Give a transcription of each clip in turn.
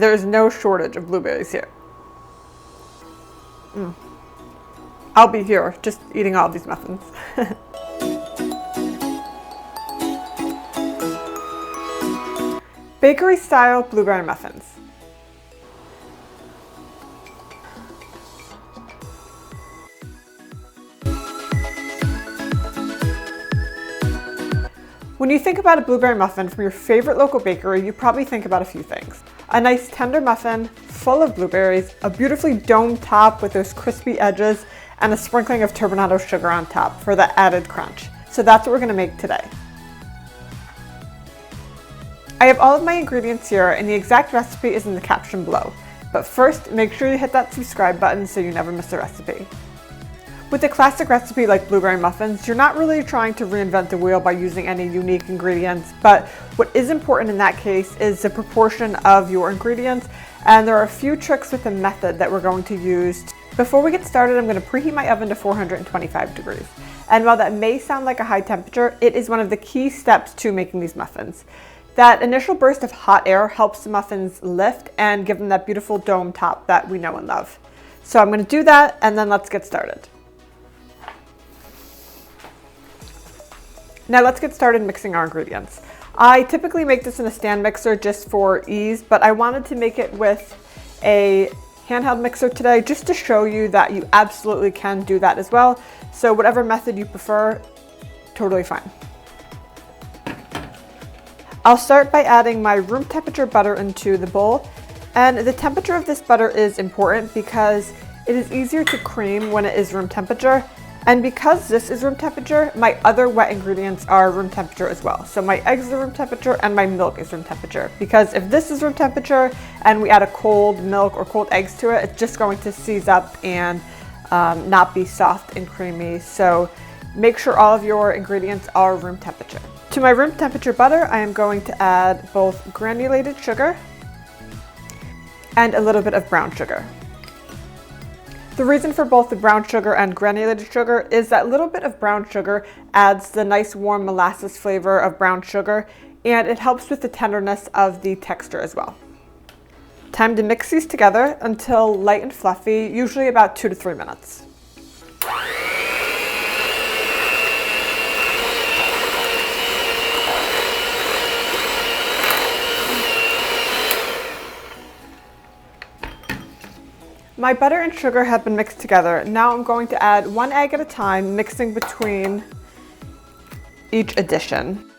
There is no shortage of blueberries here. I'll be here just eating all these muffins. Bakery style blueberry muffins. When you think about a blueberry muffin from your favorite local bakery, you probably think about a few things. A nice tender muffin full of blueberries, a beautifully domed top with those crispy edges, and a sprinkling of turbinado sugar on top for the added crunch. So that's what we're gonna make today. I have all of my ingredients here and the exact recipe is in the caption below. But first, make sure you hit that subscribe button so you never miss a recipe. With a classic recipe like blueberry muffins, you're not really trying to reinvent the wheel by using any unique ingredients, but what is important in that case is the proportion of your ingredients, and there are a few tricks with the method that we're going to use. Before we get started, I'm going to preheat my oven to 425 degrees. And while that may sound like a high temperature, it is one of the key steps to making these muffins. That initial burst of hot air helps the muffins lift and give them that beautiful dome top that we know and love. So I'm going to do that, and then let's get started. Now let's get started mixing our ingredients. I typically make this in a stand mixer just for ease, but I wanted to make it with a handheld mixer today just to show you that you absolutely can do that as well. So whatever method you prefer, totally fine. I'll start by adding my room temperature butter into the bowl. And the temperature of this butter is important because it is easier to cream when it is room temperature. And because this is room temperature, my other wet ingredients are room temperature as well. So my eggs are room temperature and my milk is room temperature. Because if this is room temperature and we add a cold milk or cold eggs to it, it's just going to seize up and not be soft and creamy. So make sure all of your ingredients are room temperature. To my room temperature butter, I am going to add both granulated sugar and a little bit of brown sugar. The reason for both the brown sugar and granulated sugar is that little bit of brown sugar adds the nice warm molasses flavor of brown sugar, and it helps with the tenderness of the texture as well. Time to mix these together until light and fluffy, usually about 2 to 3 minutes. My butter and sugar have been mixed together. Now I'm going to add 1 egg at a time, mixing between each addition.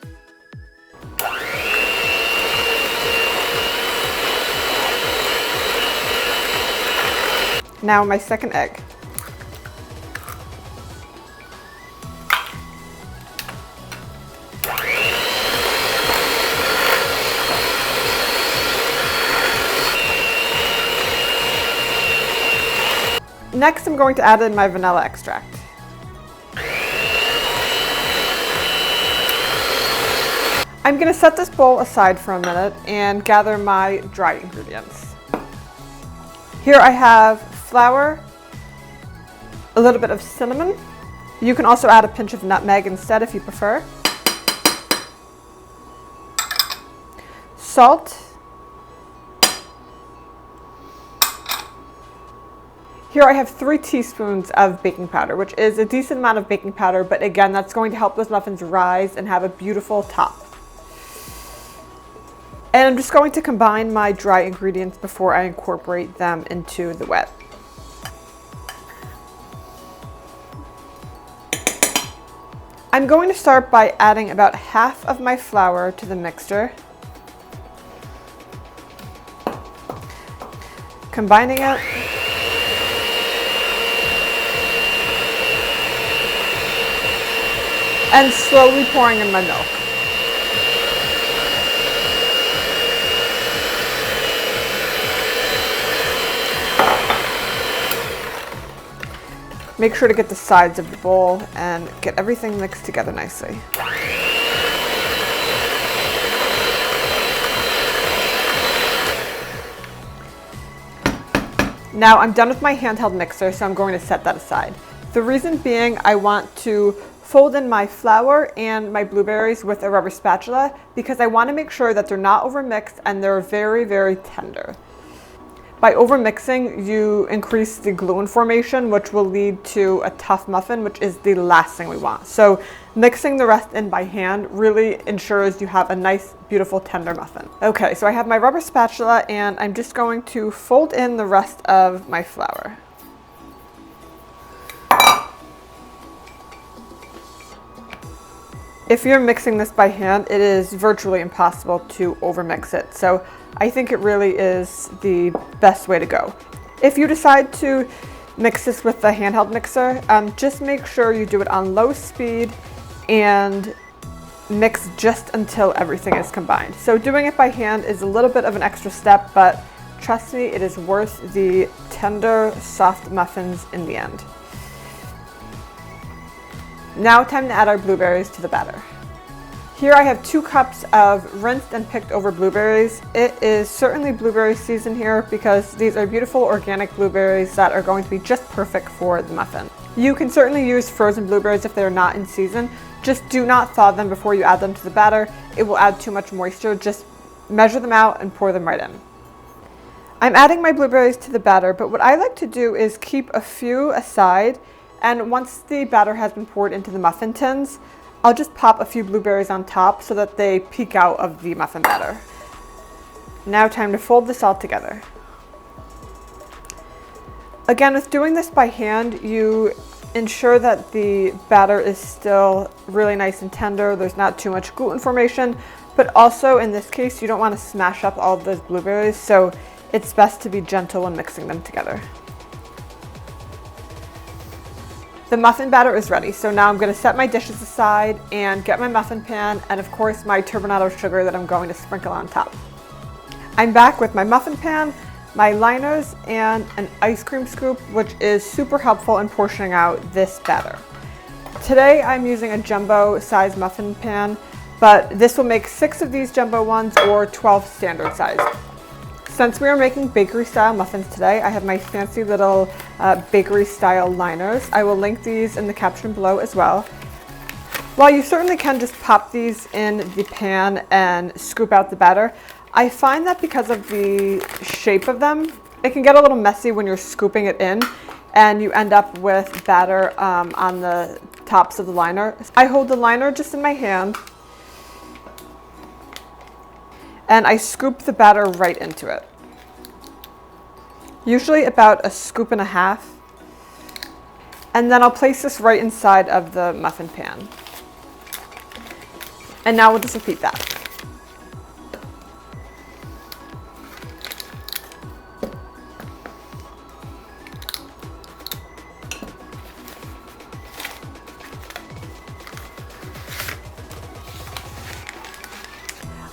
Now my second egg. Next, I'm going to add in my vanilla extract. I'm going to set this bowl aside for a minute and gather my dry ingredients. Here I have flour, a little bit of cinnamon. You can also add a pinch of nutmeg instead if you prefer. Salt. Here I have 3 teaspoons of baking powder, which is a decent amount of baking powder, but again, that's going to help those muffins rise and have a beautiful top. And I'm just going to combine my dry ingredients before I incorporate them into the wet. I'm going to start by adding about half of my flour to the mixture. Combining it. And slowly pouring in my milk. Make sure to get the sides of the bowl and get everything mixed together nicely. Now I'm done with my handheld mixer, so I'm going to set that aside. The reason being I want to fold in my flour and my blueberries with a rubber spatula because I want to make sure that they're not overmixed and they're very, very tender. By overmixing, you increase the gluten formation, which will lead to a tough muffin, which is the last thing we want. So mixing the rest in by hand really ensures you have a nice, beautiful, tender muffin. Okay, so I have my rubber spatula and I'm just going to fold in the rest of my flour. If you're mixing this by hand, it is virtually impossible to overmix it. So I think it really is the best way to go. If you decide to mix this with the handheld mixer, just make sure you do it on low speed and mix just until everything is combined. So doing it by hand is a little bit of an extra step, but trust me, it is worth the tender, soft muffins in the end. Now time to add our blueberries to the batter. Here I have 2 cups of rinsed and picked over blueberries. It is certainly blueberry season here because these are beautiful organic blueberries that are going to be just perfect for the muffin. You can certainly use frozen blueberries if they're not in season. Just do not thaw them before you add them to the batter. It will add too much moisture. Just measure them out and pour them right in. I'm adding my blueberries to the batter, but what I like to do is keep a few aside, and once the batter has been poured into the muffin tins, I'll just pop a few blueberries on top so that they peek out of the muffin batter. Now time to fold this all together. Again, with doing this by hand, you ensure that the batter is still really nice and tender. There's not too much gluten formation, but also in this case, you don't want to smash up all of those blueberries, so it's best to be gentle when mixing them together. The muffin batter is ready, so now I'm going to set my dishes aside and get my muffin pan and of course my turbinado sugar that I'm going to sprinkle on top. I'm back with my muffin pan, my liners, and an ice cream scoop, which is super helpful in portioning out this batter. Today I'm using a jumbo size muffin pan, but this will make 6 of these jumbo ones or 12 standard size. Since we are making bakery style muffins today, I have my fancy little bakery style liners. I will link these in the caption below as well. While you certainly can just pop these in the pan and scoop out the batter, I find that because of the shape of them, it can get a little messy when you're scooping it in and you end up with batter on the tops of the liner. I hold the liner just in my hand and I scoop the batter right into it. Usually about a scoop and a half. And then I'll place this right inside of the muffin pan. And now we'll just repeat that.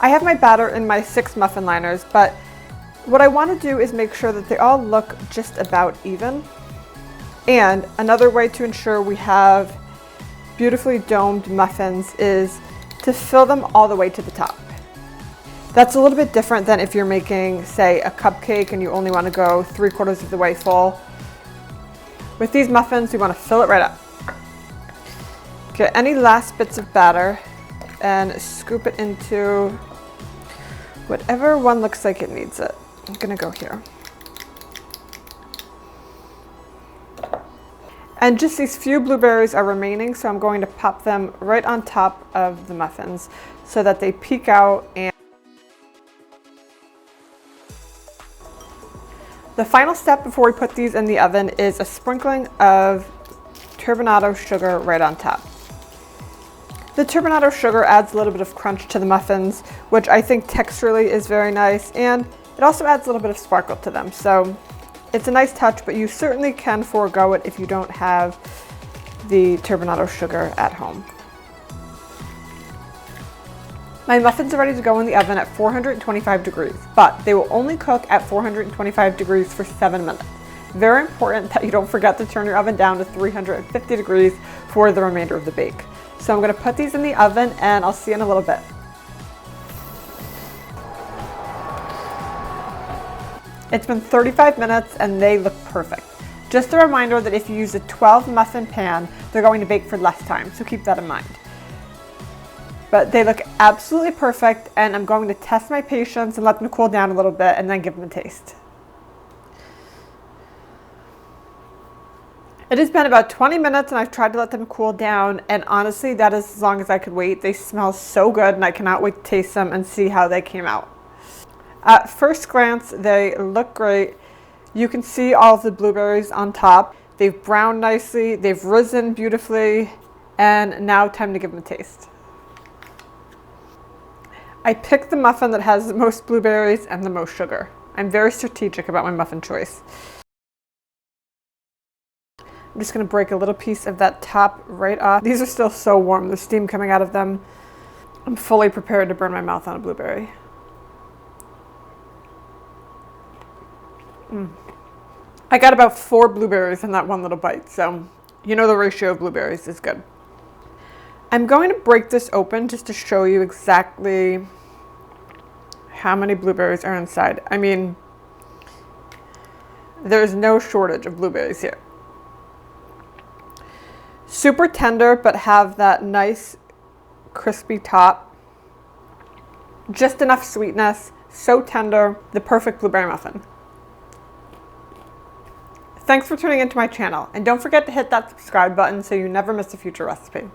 I have my batter in my 6 muffin liners, but what I want to do is make sure that they all look just about even. And another way to ensure we have beautifully domed muffins is to fill them all the way to the top. That's a little bit different than if you're making, say, a cupcake and you only want to go 3/4 of the way full. With these muffins, we want to fill it right up. Get any last bits of batter and scoop it into whatever one looks like it needs it. I'm gonna go here. And just these few blueberries are remaining, so I'm going to pop them right on top of the muffins so that they peek out. And the final step before we put these in the oven is a sprinkling of turbinado sugar right on top. The turbinado sugar adds a little bit of crunch to the muffins, which I think texturally is very nice, and it also adds a little bit of sparkle to them. So it's a nice touch, but you certainly can forego it if you don't have the turbinado sugar at home. My muffins are ready to go in the oven at 425 degrees, but they will only cook at 425 degrees for 7 minutes. Very important that you don't forget to turn your oven down to 350 degrees for the remainder of the bake. So I'm going to put these in the oven and I'll see you in a little bit. It's been 35 minutes and they look perfect. Just a reminder that if you use a 12 muffin pan, they're going to bake for less time, so keep that in mind. But they look absolutely perfect and I'm going to test my patience and let them cool down a little bit and then give them a taste. It has been about 20 minutes and I've tried to let them cool down, and honestly that is as long as I could wait. They smell so good and I cannot wait to taste them and see how they came out. At first glance they look great. You can see all of the blueberries on top. They've browned nicely, they've risen beautifully, and now time to give them a taste. I picked the muffin that has the most blueberries and the most sugar. I'm very strategic about my muffin choice. I'm just going to break a little piece of that top right off. These are still so warm, the steam coming out of them. I'm fully prepared to burn my mouth on a blueberry. I got about 4 blueberries in that one little bite, so you know the ratio of blueberries is good. I'm going to break this open just to show you exactly how many blueberries are inside. I mean, there's no shortage of blueberries here. Super tender, but have that nice crispy top. Just enough sweetness, so tender, the perfect blueberry muffin. Thanks for tuning into my channel, and don't forget to hit that subscribe button so you never miss a future recipe.